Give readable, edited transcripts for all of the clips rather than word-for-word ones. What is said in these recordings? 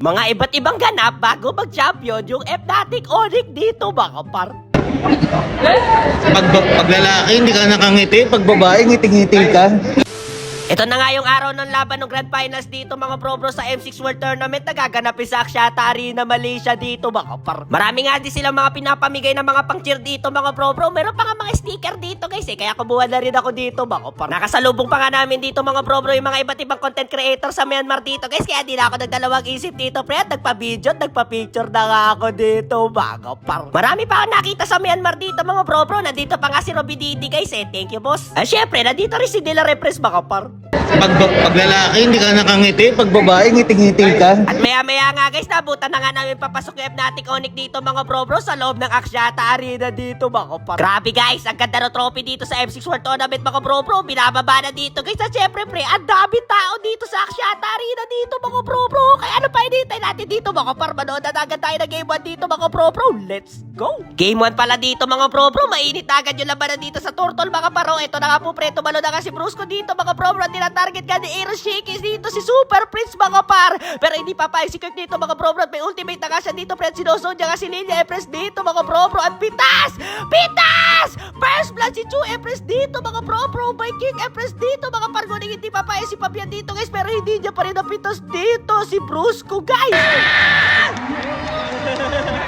Mga iba't ibang ganap bago mag-champion yung Fnatic Onyx dito mga par. Pag lalaki, hindi ka nakangiti. Pag babae, ngiti-ngiti ka. Ito na nga yung araw ng laban ng Grand Finals dito mga pro sa M6 World Tournament na gaganapin sa Axiata Arena, Malaysia dito mga par. Marami nga din silang mga pinapamigay ng mga pang-cheer dito mga pro. Meron pa nga mga sticker dito guys kaya kumuha na rin ako dito mga par. Nakasalubong pa nga namin dito mga pro yung mga iba't ibang content creator sa Myanmar dito guys kaya di na ako nagdalawang isip dito pre at nagpa-video at nagpa-picture na nga ako dito mga par. Marami pa ako nakita sa Myanmar dito mga pro. Nandito pa nga si Robby Didi guys thank you boss. At syempre nandito rin si Dila Repres mga par. Pag lalaki, hindi ka nakangiti. Pag babae, ngiti-ngiti ka. At maya-maya nga guys, nabutan na nga namin papasok yung Fnatic Onyx dito mga pro sa loob ng Axiata Arena dito mga par. Grabe guys, ang ganda ng trophy dito sa M6 World Tournament mga pro. Binababa na dito guys. At syempre pre, ang dami tao dito sa Axiata Arena dito mga pro. Kaya ano pa hinihintay natin dito mga par? Manood na agad tayo ng Game 1 dito mga pro. Let's go! Game 1 pala dito mga pro. Mainit agad yung labanan dito sa Turtle mga paro. Ito na nga po pre, tumalo na nga si Brusco dito mga pro. Target ka ni Aero Shakes dito si Super Prince mga par. Pero hindi papayag si Kirk dito mga bro. May ultimate na nga siya dito pre. Sinusod niya nga si Lilia Empress dito mga bro. At Pitas! First blood si Chu Empress dito mga bro. By King Empress dito mga par. Ngunit hindi papayag si Fabian dito guys. Pero hindi niya pa rin napitas dito si Brusco guys.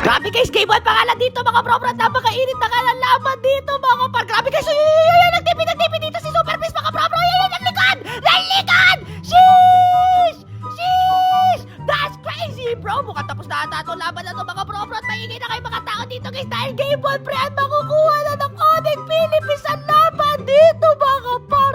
Grabe guys, game 1 pangalan dito mga bro. Napakainit na nga ng laban dito mga par. Grabe guys, nagtipi dito si Super Prince mga bro. Nalikan! Sheesh! That's crazy, bro! Mukhang tapos na ata itong laban na ito, mga bro. At maingay na kayo mga tao dito, guys. Dahil game 1, pre, at makukuha na ng Onyx Philippines ang laban dito, mga par.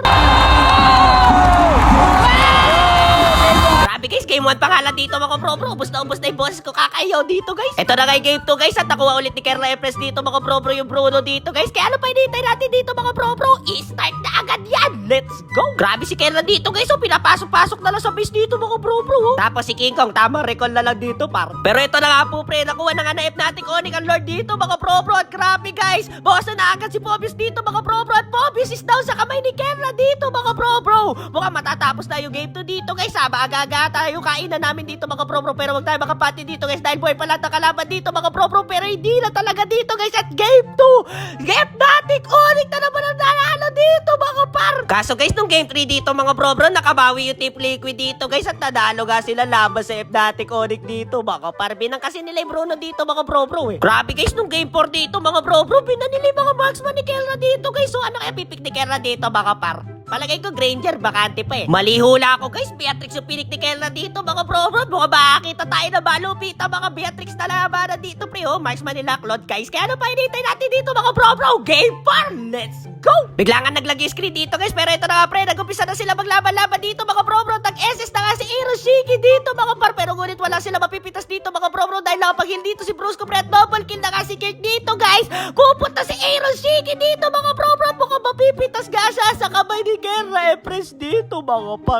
Grabe guys, game 1 pangalan dito mga bro. Ubus na yung boses ko kakayaw dito guys. Ito na kay game 2 guys. At nakuha ulit ni Kerla Empress dito mga bro. Yung Bruno dito guys. Kaya ano pa hinihintay natin dito mga bro? I-start na agad yan. Let's go. Grabe si Kerla dito guys. Pinapasok-pasok na lang sa base dito mga bro. Tapos si King Kong. Tamang recall na lang dito par. Pero ito na nga po pre. Nakuha na nga na Fnatic Onyx ang Lord dito mga bro. At grabe guys. Bawas na agad si Pobius dito mga bro. At Pobius is down sa kamay ni Kerla dito mga bro. Mukhang matatapos na yung game 2 dito guys. Aga-aga tayo kainan namin dito mga bro. Pero wag tayo makapati dito guys. Dahil boy pala ang kalaban dito mga bro. Pero hindi na talaga dito guys. At game 2. Fnatic Onyx na naman ang nanalo dito mga par. Kaso guys nung game 3 dito mga bro. Nakabawi yung Team Liquid dito guys. At nadalo nga sila laban sa Fnatic Onyx dito mga par. Binang kasi nila yung Bruno dito mga bro Grabe guys nung game 4 dito mga bro. Binan nila yung mga marksman ni Kerla dito guys. So ano kaya pipik ni Kerla dito mga par? Palagay ko Granger, bakante pa Mali hula ako guys, Beatrix yung pinik ni Kerla dito mga bro. Mga makakita tayo na malupita mga Beatrix na labanan dito pre. Marksman nila Claude guys. Kaya ano pa hinihintay natin dito mga bro? Game 4, let's go! Bigla nga naglagay screen dito guys. Pero ito na nga pre, nag-umpisa na sila maglaban-laban dito mga bro. Tag-SS na nga si Hiroshiki dito mga par. Pero ngunit wala sila mapipitas dito mga bro. Dahil nakapag-heal dito si Brusco pre. At double kill na nga si Kirk dito guys. Kupot na si Hiroshiki dito mga bro. Mukhang mapipitas nga siya sa kamay ni Kerla Empress dito mga par.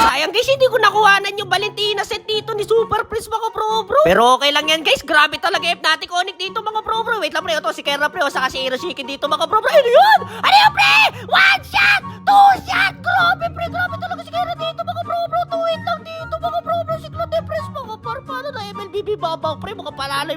Sayang guys, hindi ko nakuhanan yung Valentina set dito ni Super Prince mga bro. Pero okay lang yan guys, grabe talaga Fnatic Onyx dito mga bro. Wait lang pre, ito si Kerla pre, saka si Hiroshiki dito mga bro. Ano yun? Ano yun pre? 1 shot! 2 shot! Grabe pre, grabe talaga si Kerla dito mga bro. 2 hit lang dito mga bro. Si Claude Empress mga par. Paano na MLBB babaw pre? Mga panalo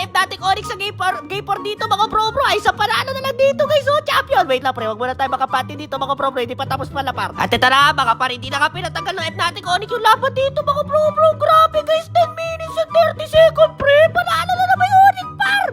Fnatic Onyx sa game 4 dito mga bro. Ay sa panalo na lang dito guys. Champion! Wait lang pre, wag muna tayo makapati dito mga bro. Hindi pa tapos pala par. At ito na mga par, hindi na ka pinatanggal ng Fnatic Onyx yung laban dito mga bro. Grabe guys, 10 minutes and 30 seconds pre. Panalo na naman yung Onyx par.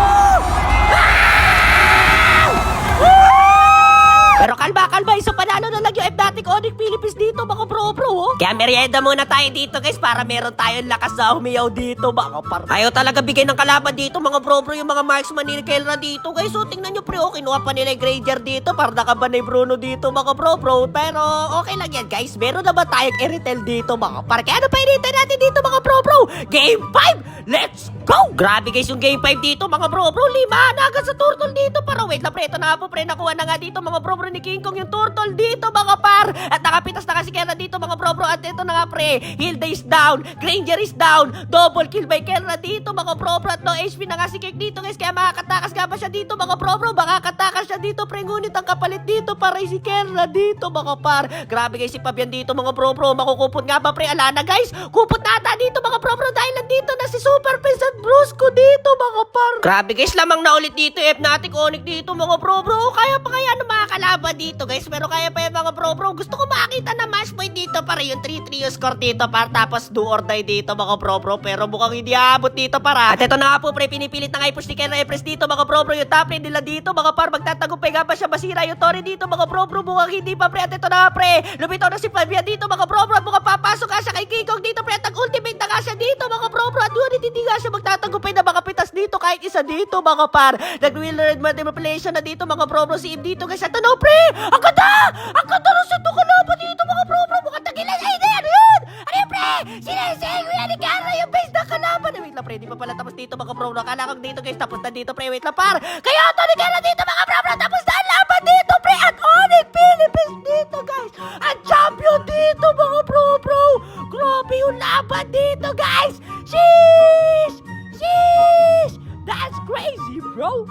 Pero kalma, isa panalo na lang yung Fnatic Onyx Philippines dito mga bro. Kaya merienda muna tayo dito guys para meron tayong lakas na humiyaw dito mga par. Ayaw talaga bigay ng kalaban dito mga bro yung mga marksman ni Kerla dito guys. So tingnan nyo pre, kinuha pa nila yung Granger dito para nakabanay Bruno dito mga bro. Pero okay lang yan guys. Meron na ba tayong Eritel dito mga par? Kaya ano pa hinihintay natin dito mga bro? Game 5! Let's go! Grabe guys yung game 5 dito mga bro. 5 na agad sa Turtle dito. Para wait lang pre, ito na po pre, nakuha na nga dito mga bro ni King Kong yung Turtle dito mga par. At nakapitas na kasi Kerna dito mga bro at ito na nga pre. Hilda is down, Granger is down, double kill by Kerna dito mga bro at no HP na nga si Kirk dito guys. Kaya makakatakas nga ba siya dito mga bro? Makakatakas siya dito pre. Ngunit ang kapalit dito para si Kerna dito mga par. Grabe guys si Fabian dito mga bro. Makukupot nga ba pre? Ala na guys. Kupot na ata dito mga bro dahil nandito na si Super Prince at Brusco dito mga par. Grabe guys lamang na ulit dito. Fnatic Onyx dito mga bro. Kaya pa kaya ng mga kalaban dito guys. Pero kaya pa yung mga bro. Gusto ko makita na match point dito para yung 3-3 yung score dito par. Tapos do or die dito mga bro. Pero mukhang hindi aabot dito para. At ito na nga po pre. Pinipilit na nga i-push ni Kerna Empress dito mga bro. Yung top lane nila dito mga par. Magtatagumpay nga ba siya masira yung Tori dito mga bro. Mukhang hindi pa pre. At ito na nga pre. Lumitaw na si Fabian dito mga bro. Mukhang papasok nga siya kay Kikong dito pre. At ultimate na nga siya dito mga bro. At ngunit hindi nga siya magtatagumpay na makapitas dito kahit isa dito mga par. Nag-wheel red manipulation na dito mga bro. Si Eve dito guys. At ano pre? Ang ganda! Ang ganda na sa kalaban dito mga bro. Mukhang tagilan. Ay, ano yun? Ano yun pre? Sinesay ko yan ni Kerna yung base na kalaban. Wait lang pre. Di pa pala tapos dito mga bro. Nakalakang dito guys. Tapos na dito pre. Wait lang par. Kaya ito ni Kerna dito mga bro. Tapos na ang laban dito pre. At Onyx Philippines dito guys. At champion dito mga bro. Grabe yung laban dito guys. Sheesh! That's crazy bro.